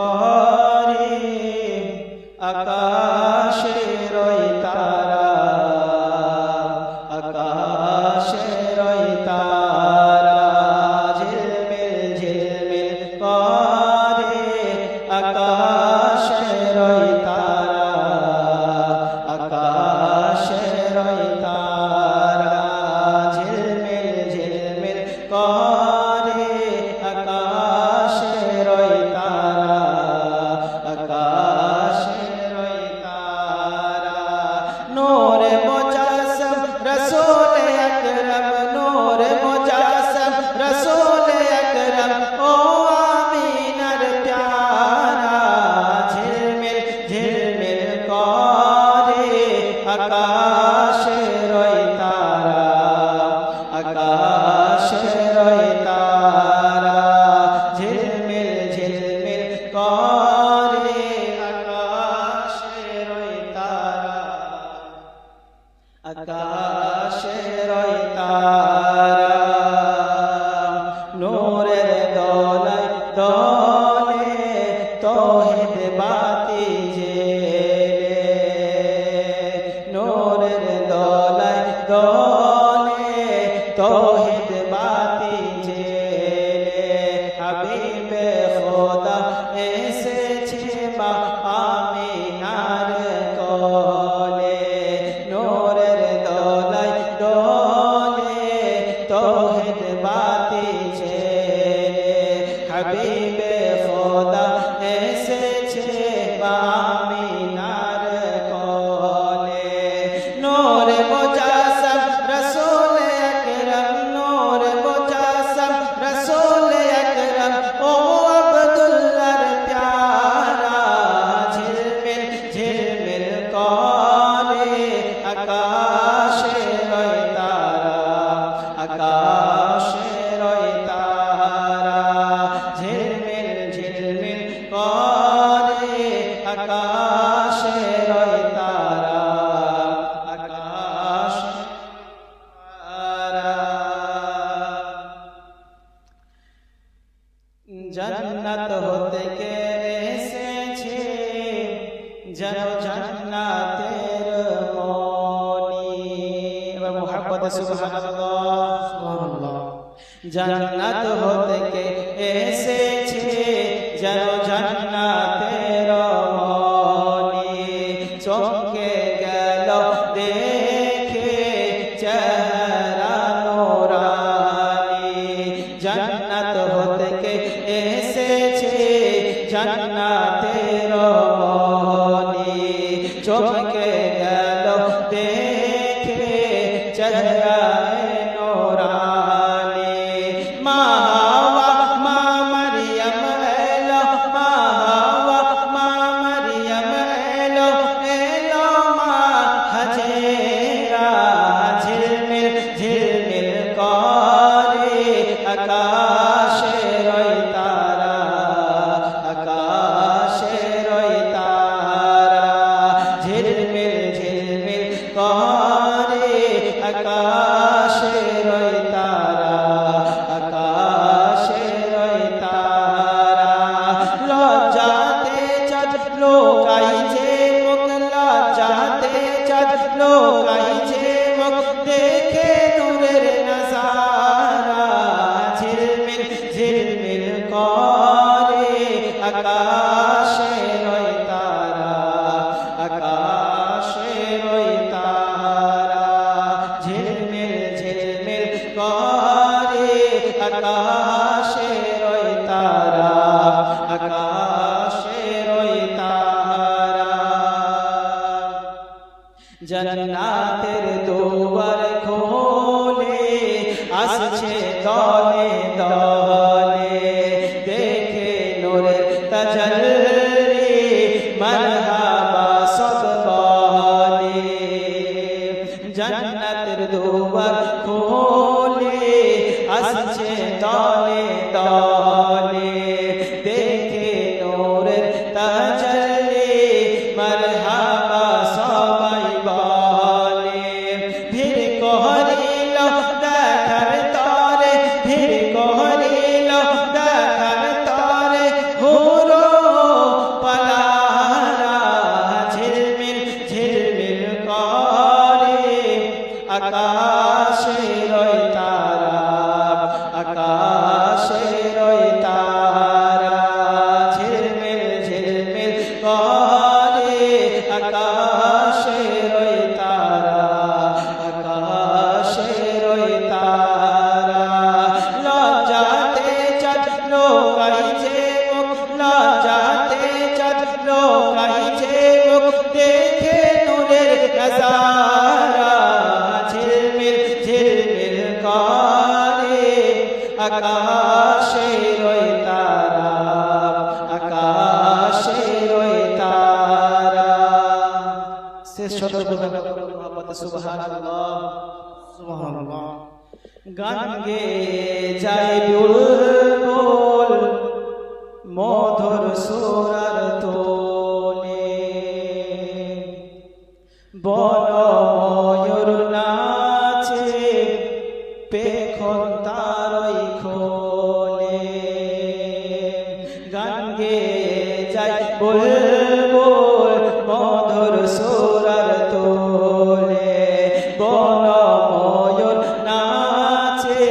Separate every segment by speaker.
Speaker 1: করে আকাশের ওই তারা, আকাশের ওই তারা ঝিলমিল ঝিলমিল করে আকাশের ওই তারা, আকাশের ওই তারা ঝিলমিল ঝিলমিল করে আকাশের ওই তারা, আকাশের ওই তারা নূরে মুজাসসাম রাসূল আকরাম, নূরে মুজাসসাম রাসূল আকরাম ও আমিনার প্যারা ঝিলমিল ঝিলমিল করে আকাশের ওই তারা, আকাশের ওই তারা ঝিলমিল ঝিলমিল করে আকাশের ওই তারা, আকাশের ওই তারা নূরের দোলায় দোলে তৌহিদ বাতি জেলে, নূরের দোলায় দোলে তৌহিদ বাতি জেলে হাবিবে খোদা এসেছে মা আমিনার কোলে, নূরের দোলায় দোলে তৌহিদ বাতি জেলে হাবিবে খোদা এসেছে মা আমিনার কোলে, নূরে মুজাসসাম রাসূল আকরাম, নূরে মুজাসসাম রাসূল আকরাম ও আব্দুল্লাহর প্যারা ঝিলমিল ঝিলমিল করে আকাশের ওই তারা, আকাশের ওই তারা ঝিলমিল ঝিলমিল করে আকাশের ওই তারা, আকাশের তারা জান্নাত হতে কে এসেছে যেন জান্নাতের মনি, এবার মুহাব্বতে সুবহানাল্লাহ সুবহানাল্লাহ, জান্নাত হতে কে এসেছে যেন জান্নাতের মনি, চমকে গেল দেখে চেহারা নূরানি, জান্নাত হতে কে এসেছে জান্নাতের মনি, চমকে গেল দেখে চেহারা নূরানি, মা হাওয়া মা মারইয়াম এলো, মা হাওয়া মা মারইয়াম এলো, এলো মা হাজেরা ঝিলমিল ঝিলমিল করে আকাশের ওই তারা, আকাশের ওই তারা ঝিলমিল ঝিলমিল করে আকাশের ওই তারা, আকাশের ওই তারা লজ্জাতে চাঁদ লোকাইছে মুখ, লজ্জাতে চাঁদ লোকাইছে মুখ দেখে নূরের নজারা ঝিলমিল ঝিলমিল করে আকাশের ওই তারা, আকাশের ওই তারা ঝিলমিল ঝিলমিল করে আকাশের ওই তারা, আকাশের ওই তারা জান্নাতের দুয়ার খোলে আসছে দলে দলে দেখে নূরের তাজাল্লি মারহাবা সব বলে, জান্নাতের দুয়ার খোলে আসছে দলে দলে দেখে নূরের তাজাল্লি মারহাবা সবাই বলে, ভিড় করিল দেখার তরে, ভিড় করিল দেখার তরে হুরো শতভাবে মোহাম্মদ সুবহানাল্লাহ সুবহানাল্লাহ। গান গেয়ে যায় বুলবুল মধুর সুরার তোনে, বন ময়ূর নাচে পেখন তারই খোলে। গান গেয়ে যায় বুলবুল মধুর সুরার তোলে, বন ময়ূর নাচে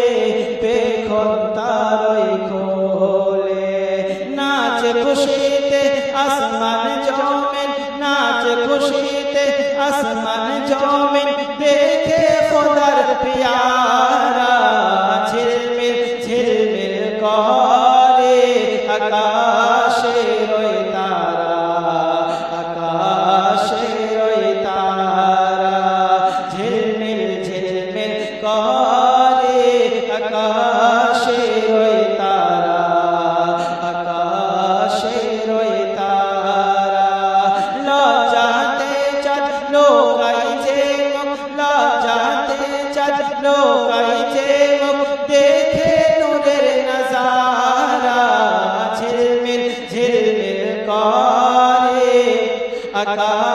Speaker 1: পেখন তারই খোলে। নাচে খুশিতে আসমান জমিন, নাচে খুশিতে আসমান জমিন, দেখে খোদার প্যারা ঝিলমিল ঝিলমিল করে আকাশের ওই তারা, আকাশের ওই তারা ঝিলমিল ঝিলমিল করে আকাশের ওই তারা, আকাশের ওই তারা। লজ্জাতে চাঁদ লোকাই যে মুখ, লজ্জাতে চাঁদ লোকাই যে মুখ, দেখে নূরের নজারা ঝিলমিল ঝিলমিল করে আকাশ